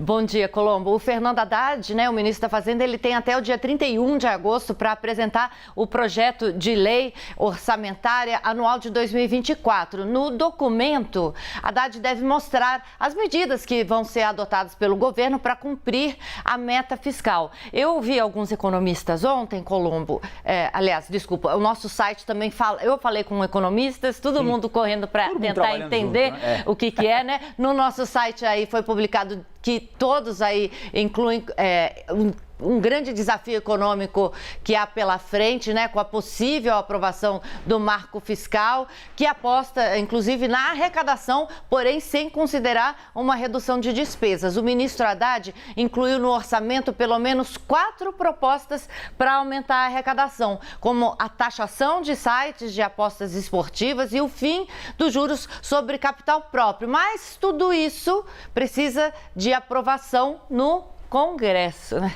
Bom dia, Colombo. O Fernando Haddad, o ministro da Fazenda, ele tem até o dia 31 de agosto para apresentar o projeto de lei orçamentária anual de 2024. No documento, Haddad deve mostrar as medidas que vão ser adotadas pelo governo para cumprir a meta fiscal. Eu ouvi alguns economistas ontem, Colombo, o nosso site também fala, eu falei com economistas, todo mundo correndo para tentar entender o que é, né? No nosso site aí foi publicado que todos aí incluem um grande desafio econômico que há pela frente, né, com a possível aprovação do marco fiscal, que aposta, inclusive, na arrecadação, porém sem considerar uma redução de despesas. O ministro Haddad incluiu no orçamento pelo menos 4 propostas para aumentar a arrecadação, como a taxação de sites de apostas esportivas e o fim dos juros sobre capital próprio. Mas tudo isso precisa de aprovação no Congresso, né?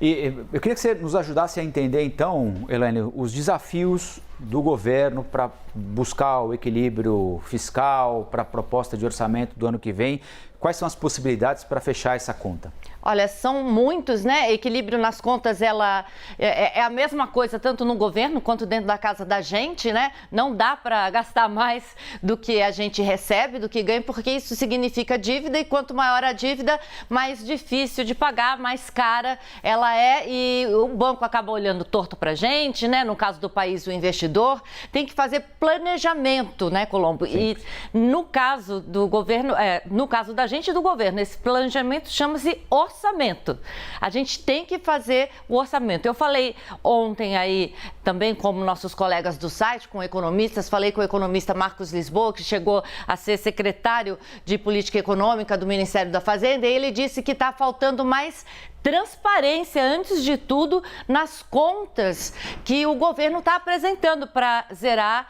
E eu queria que você nos ajudasse a entender, então, Elaine, os desafios do governo para buscar o equilíbrio fiscal, para a proposta de orçamento do ano que vem. Quais são as possibilidades para fechar essa conta? Olha, são muitos, né? Equilíbrio nas contas, ela é a mesma coisa tanto no governo quanto dentro da casa da gente, né? Não dá para gastar mais do que a gente recebe, do que ganha, porque isso significa dívida e quanto maior a dívida, mais difícil de pagar, mais cara ela é e o banco acaba olhando torto para a gente, né? No caso do país, o investidor tem que fazer planejamento, né, Colombo? Sim. E no caso do governo, no caso da gente e do governo, esse planejamento chama-se orçamento. A gente tem que fazer o orçamento. Eu falei ontem aí também, como nossos colegas do site, com economistas, falei com o economista Marcos Lisboa, que chegou a ser secretário de Política Econômica do Ministério da Fazenda, e ele disse que está faltando mais transparência, antes de tudo, nas contas que o governo está apresentando para zerar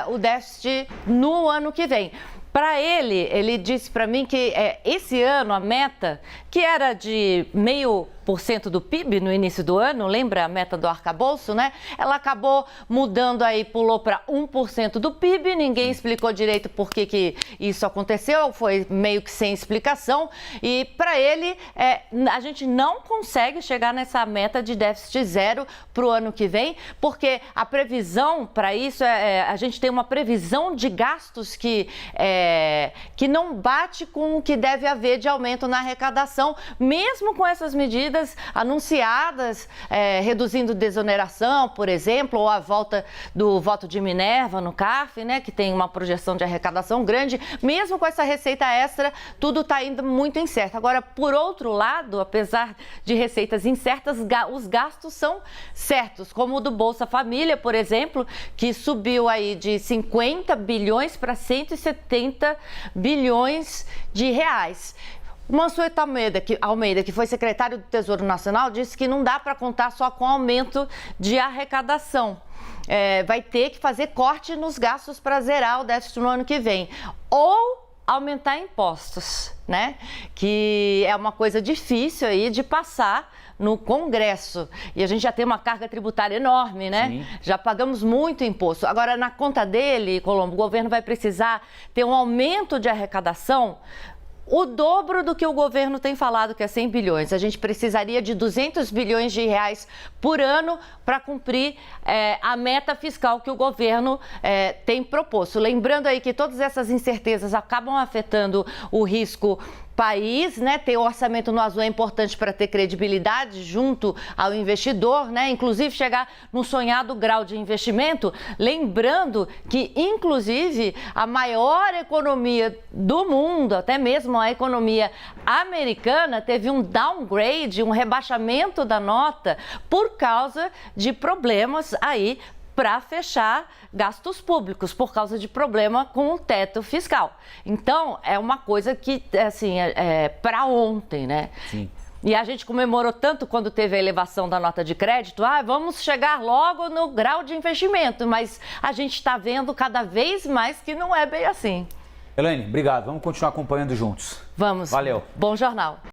o déficit no ano que vem. Para ele disse para mim que esse ano a meta, que era de 0,5% do PIB no início do ano, lembra a meta do arcabouço, né? Ela acabou mudando aí, pulou para 1% do PIB, ninguém explicou direito por que isso aconteceu, foi meio que sem explicação. E para ele, a gente não consegue chegar nessa meta de déficit zero para o ano que vem, porque a previsão para isso, a gente tem uma previsão de gastos que não bate com o que deve haver de aumento na arrecadação, mesmo com essas medidas anunciadas, reduzindo desoneração, por exemplo, ou a volta do voto de Minerva no CARF, né, que tem uma projeção de arrecadação grande. Mesmo com essa receita extra, tudo está ainda muito incerto. Agora, por outro lado, apesar de receitas incertas, os gastos são certos, como o do Bolsa Família, por exemplo, que subiu aí de 50 bilhões para 170 bilhões de reais. Mansueto Almeida, que foi secretário do Tesouro Nacional, disse que não dá para contar só com aumento de arrecadação. Vai ter que fazer corte nos gastos para zerar o déficit no ano que vem. Ou aumentar impostos, né? Que é uma coisa difícil aí de passar no Congresso. E a gente já tem uma carga tributária enorme, né? Sim. Já pagamos muito imposto. Agora, na conta dele, Colombo, o governo vai precisar ter um aumento de arrecadação o dobro do que o governo tem falado, que é 100 bilhões. A gente precisaria de 200 bilhões de reais por ano para cumprir a meta fiscal que o governo tem proposto. Lembrando aí que todas essas incertezas acabam afetando o risco país, né? Ter orçamento no azul é importante para ter credibilidade junto ao investidor, né? Inclusive chegar no sonhado grau de investimento. Lembrando que, inclusive, a maior economia do mundo, até mesmo a economia americana, teve um downgrade, um rebaixamento da nota por causa de problemas aí para fechar gastos públicos, por causa de problema com o teto fiscal. Então, é uma coisa que, assim, para ontem, né? Sim. E a gente comemorou tanto quando teve a elevação da nota de crédito, vamos chegar logo no grau de investimento, mas a gente está vendo cada vez mais que não é bem assim. Elaine, obrigado. Vamos continuar acompanhando juntos. Vamos. Valeu. Bom jornal.